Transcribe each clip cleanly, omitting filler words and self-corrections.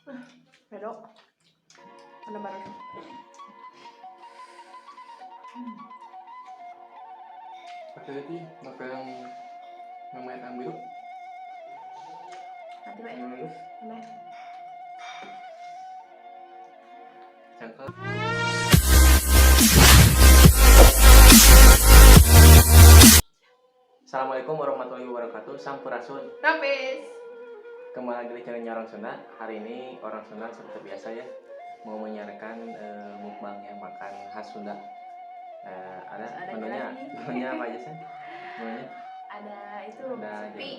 Pero ada baru. Pakai itu pakai yang main ambil. Nanti Pak. Ambil. Nah. Cangkel. Assalamualaikum warahmatullahi wabarakatuh. Sampurasun. Rapis. Kembali lagi di channelnya Orang Sunda. Hari ini Orang Sunda seperti biasa ya mau menyiarkan mukbang yang makan khas Sunda. Ada menunya apa aja sih? Menunya? Ada itu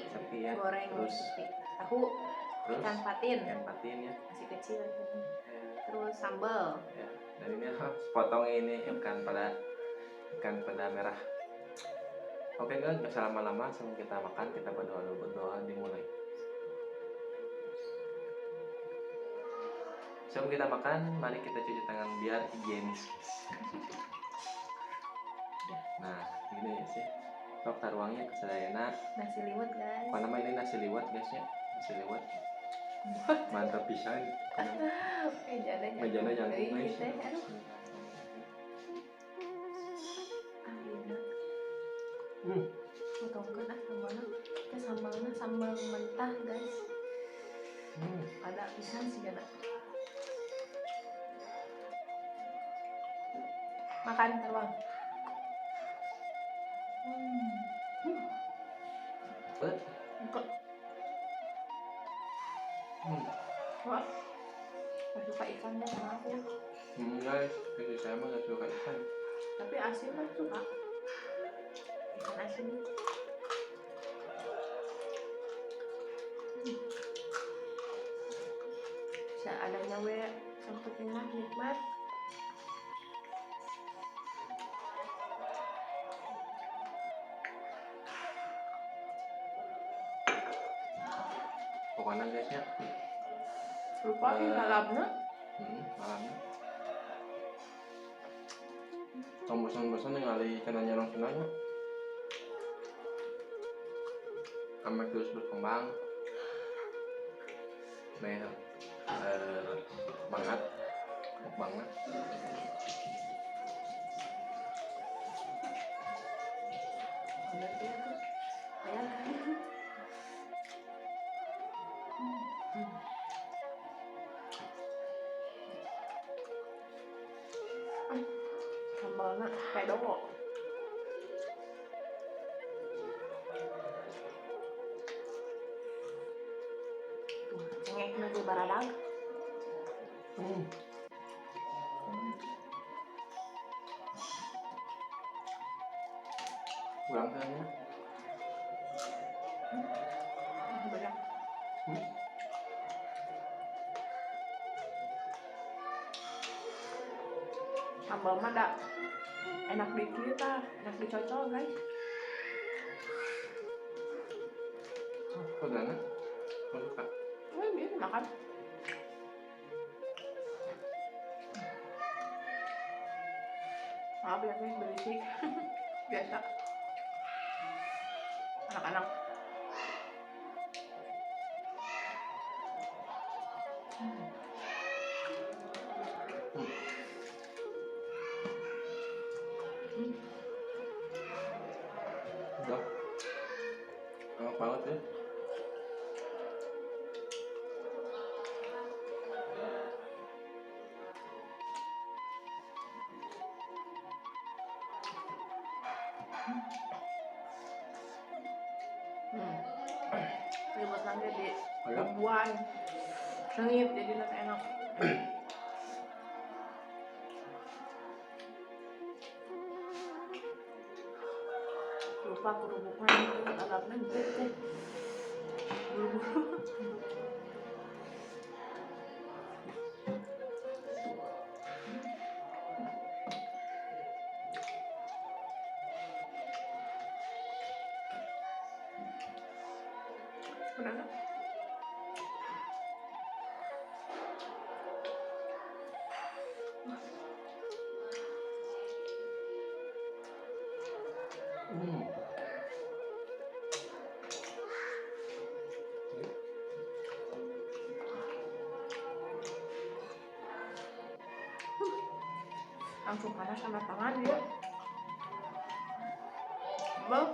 sepi ya. Goreng terus sepi. Tahu. Terus Ikan patin ya. masih kecil. Terus sambal. Ya. Dan ini potong ini ikan pada merah. Oke guys, gak usah lama-lama, sebelum kita makan kita berdoa dimulai. Sebelum kita makan, mari kita cuci tangan biar higienis. Nah, gini ya sih. Sok taruangnya ke sadayana. Nasi liwet guys. Apa nama ini nasi liwet guys ya? Nasi liwet. Mantap pisan. Mejana jangkung guys. Potongkan sambalnya sambal mentah guys. Ada pisan sih gana. Makan teruang. Wah, gak suka ikan deh sama aku. Guys, jadi saya mah gak suka ikan. Tapi asin mah suka. Ikan asin. Seadanya we sampai enak nikmat. Pokoknya guys ya. Lupa sih lalapnya. Malamnya. Bosan-bosan ningali channelnya Orang Sundanya. Kami terus berkembang. Banget banget. Sambalnya kayak dowo. Cengeknya di baradag. Kurang kayaknya. Banyak. Sambal mah dak enak dikit enak dicocol guys. Pegangnya. Suka. Biasa makan. Maaf ya guys, berisik. Biasa. Anak-anak. Udah. Enak banget ya. Ribet lagi di buah. Sengit jadi nanti enak. Lupa kerupuknya itu agaknya gede. Buru-buru. Benar. langsung panas sama tangan dia. Bang.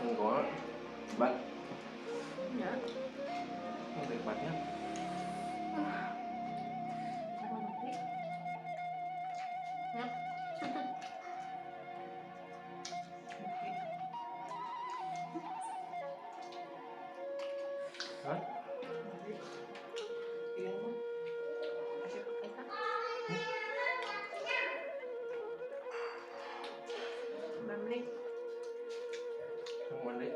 Enggak, bat, Ya. nikmatnya. Apa nanti? Ya. Hah? Iya, Bang. Masih pakai kan? 9 menit. Yang mana?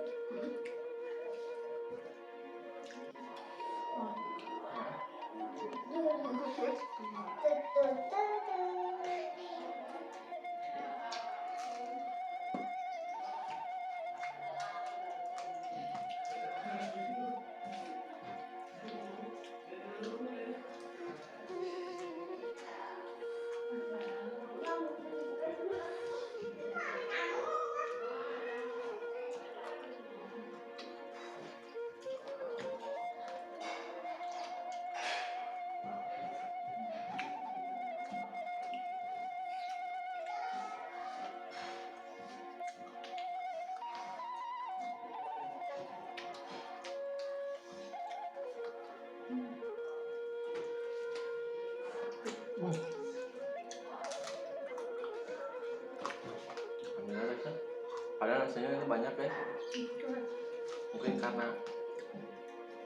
Wah. Ambil aja kan. Padahal rasanya itu banyak ya. Mungkin karena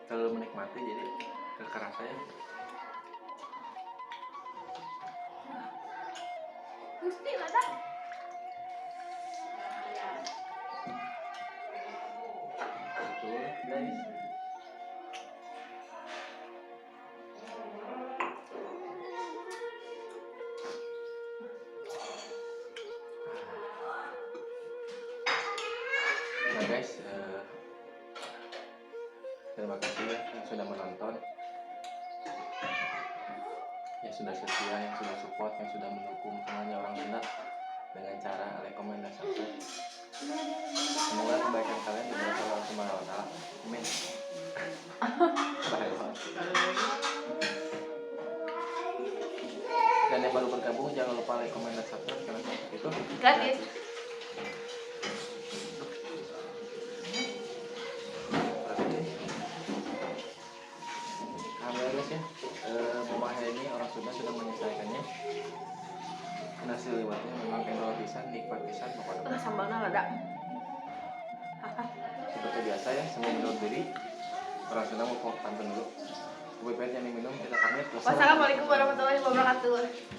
terlalu menikmati jadi kekerasa ya. Gusti ada. Betul, guys. Nah guys, terima kasih ya yang sudah menonton, yang sudah setia, yang sudah support, yang sudah mendukung semuanya orang Sunda dengan cara like, komen, dan subscribe. Semoga kebaikan kalian diberkahi Allah Subhanahu wa Ta'ala. Amin. Bahaya banget. Dan yang baru bergabung jangan lupa like, komen, dan subscribe karena itu Gratis. Alhamdulillah guys ya, mama ini orang Sunda sudah menyelesaikannya. Nasi liwetnya memang endol pisan, nikmat pisan pokoknya. Sambalnya ada. Seperti biasa ya, semua minum diri. Orang Sunda mau pantun dulu. Gue pengen yang minum, kita pamit. Wassalamualaikum warahmatullahi wabarakatuh.